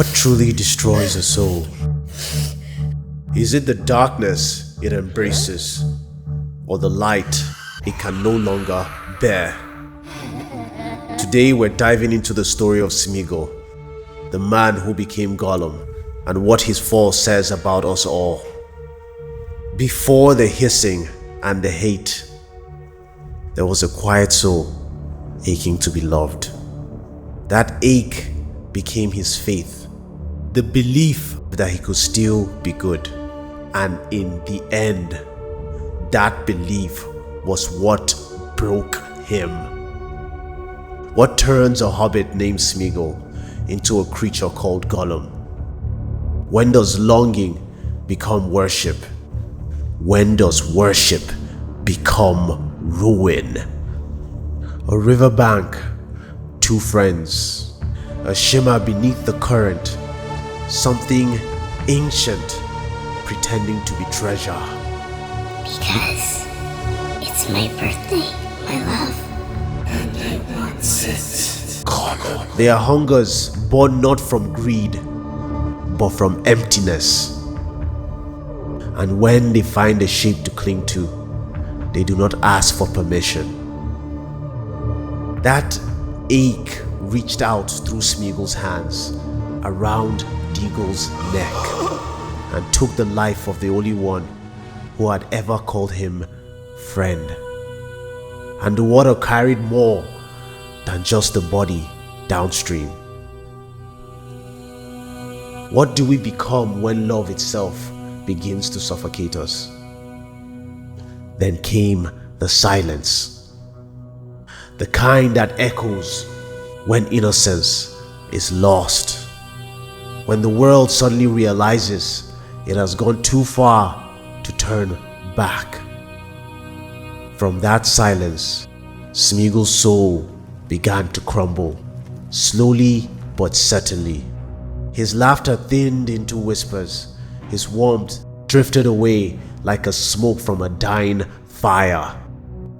What truly destroys a soul? Is it the darkness it embraces, or the light it can no longer bear? Today we're diving into the story of Sméagol, the man who became Gollum, and what his fall says about us all. Before the hissing and the hate, there was a quiet soul aching to be loved. That ache became his faith, the belief that he could still be good. And in the end, that belief was what broke him. What turns a hobbit named Sméagol into a creature called Gollum? When does longing become worship? When does worship become ruin? A riverbank, two friends, a shimmer beneath the current, something ancient pretending to be treasure. Because it's my birthday, my love. And I want it. Gollum. They are hungers born not from greed, but from emptiness. And when they find a shape to cling to, they do not ask for permission. That ache reached out through Sméagol's hands around Deagle's neck and took the life of the only one who had ever called him friend. And the water carried more than just the body downstream. What do we become when love itself begins to suffocate us? Then came the silence, the kind that echoes when innocence is lost, when the world suddenly realizes it has gone too far to turn back. From that silence, Sméagol's soul began to crumble, slowly but certainly. His laughter thinned into whispers, his warmth drifted away like a smoke from a dying fire.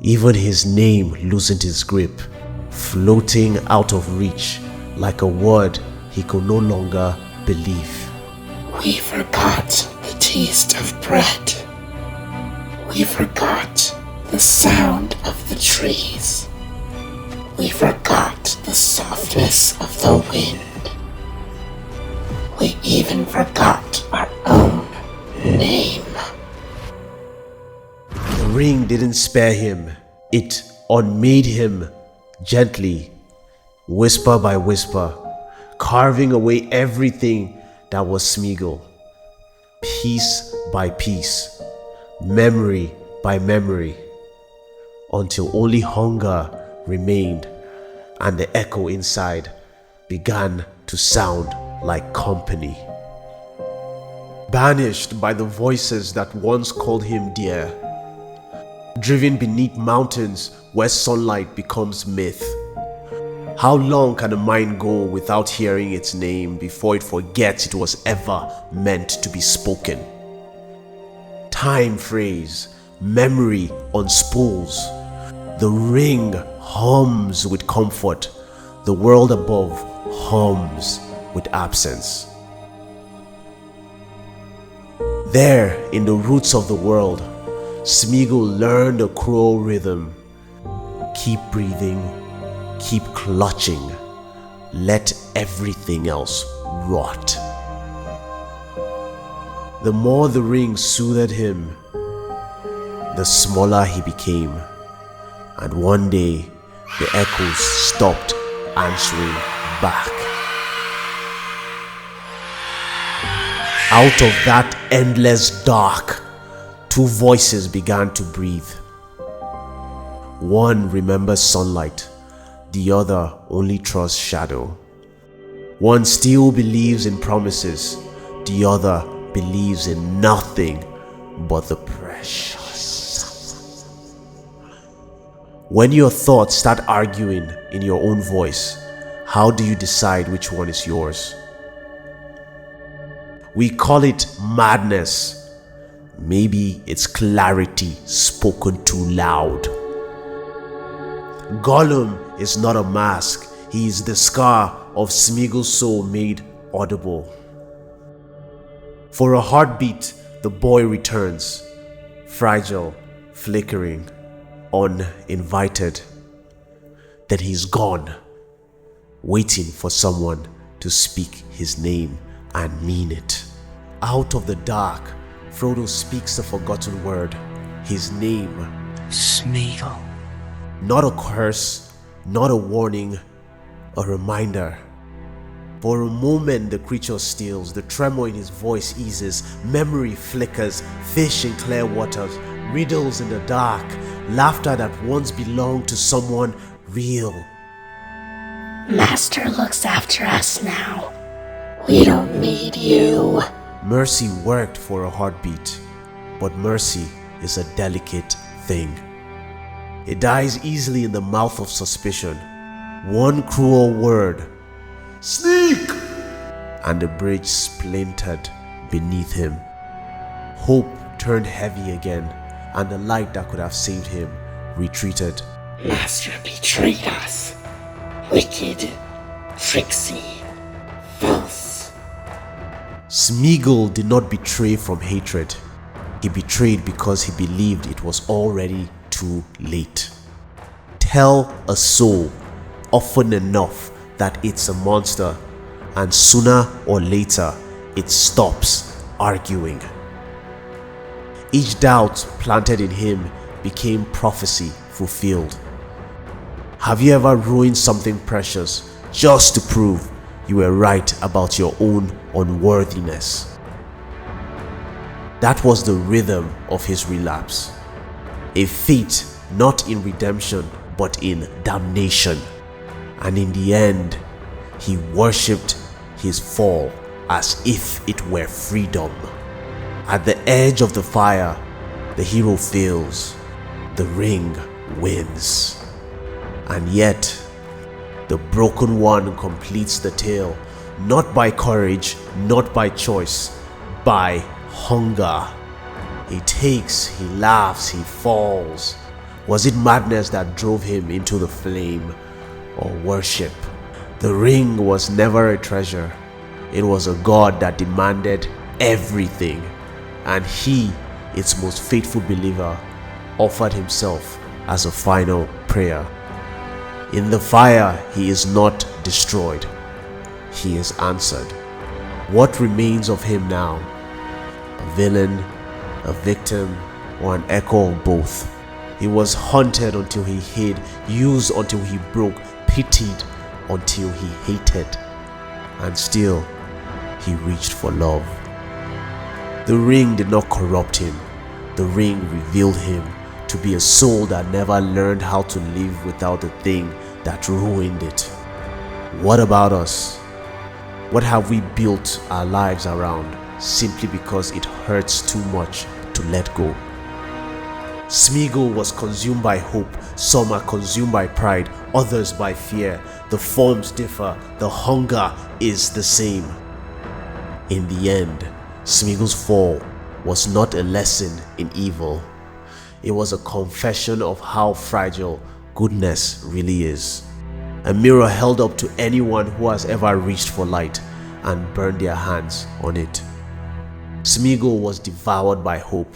Even his name loosened its grip, floating out of reach like a word he could no longer believe. We forgot the taste of bread. We forgot the sound of the trees. We forgot the softness of the wind. We even forgot our own name. The ring didn't spare him. It unmade him gently, whisper by whisper, carving away everything that was Sméagol, piece by piece, memory by memory, until only hunger remained and the echo inside began to sound like company. Banished by the voices that once called him dear, driven beneath mountains where sunlight becomes myth. How long can a mind go without hearing its name before it forgets it was ever meant to be spoken? Time frays, memory unspools. The ring hums with comfort. The world above hums with absence. There, in the roots of the world, Sméagol learned a cruel rhythm. Keep breathing. Keep clutching. Let everything else rot. The more the ring soothed him, the smaller he became. And one day, the echoes stopped answering back. Out of that endless dark, two voices began to breathe. One remembers sunlight. The other only trusts shadow. One still believes in promises. The other believes in nothing but the precious. When your thoughts start arguing in your own voice, how do you decide which one is yours? We call it madness. Maybe it's clarity spoken too loud. Gollum is not a mask. He is the scar of Sméagol's soul made audible. For a heartbeat, the boy returns, fragile, flickering, uninvited. Then he's gone, waiting for someone to speak his name and mean it. Out of the dark, Frodo speaks a forgotten word, his name. Sméagol. Not a curse, not a warning, a reminder. For a moment the creature stills, the tremor in his voice eases, memory flickers, fish in clear waters, riddles in the dark, laughter that once belonged to someone real. Master looks after us now. We don't need you. Mercy worked for a heartbeat, but mercy is a delicate thing. It dies easily in the mouth of suspicion. One cruel word, sneak, and the bridge splintered beneath him. Hope turned heavy again, and the light that could have saved him retreated. Master betrayed us. Wicked, tricksy, false. Sméagol did not betray from hatred. He betrayed because he believed it was already too late. Tell a soul often enough that it's a monster, and sooner or later it stops arguing. Each doubt planted in him became prophecy fulfilled. Have you ever ruined something precious just to prove you were right about your own unworthiness? That was the rhythm of his relapse. A fate not in redemption but in damnation. And in the end, he worshipped his fall as if it were freedom. At the edge of the fire, the hero fails. The ring wins. And yet, the broken one completes the tale, not by courage, not by choice, by hunger. He takes, he laughs, he falls. Was it madness that drove him into the flame, or worship? The ring was never a treasure. It was a god that demanded everything, and he, its most faithful believer, offered himself as a final prayer. In the fire, he is not destroyed. He is answered. What remains of him now? A villain, a victim, or an echo of both? He was hunted until he hid, used until he broke, pitied until he hated, and still he reached for love. The ring did not corrupt him. The ring revealed him to be a soul that never learned how to live without the thing that ruined it. What about us? What have we built our lives around simply because it hurts too much to let go? Sméagol was consumed by hope. Some are consumed by pride, others by fear. The forms differ, the hunger is the same. In the end, Sméagol's fall was not a lesson in evil. It was a confession of how fragile goodness really is. A mirror held up to anyone who has ever reached for light and burned their hands on it. Sméagol was devoured by hope,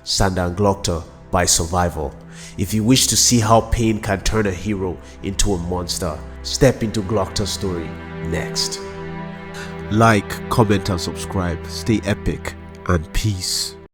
Gloctor by survival. If you wish to see how pain can turn a hero into a monster, step into Gloctor's story next. Like, comment and subscribe. Stay epic and peace.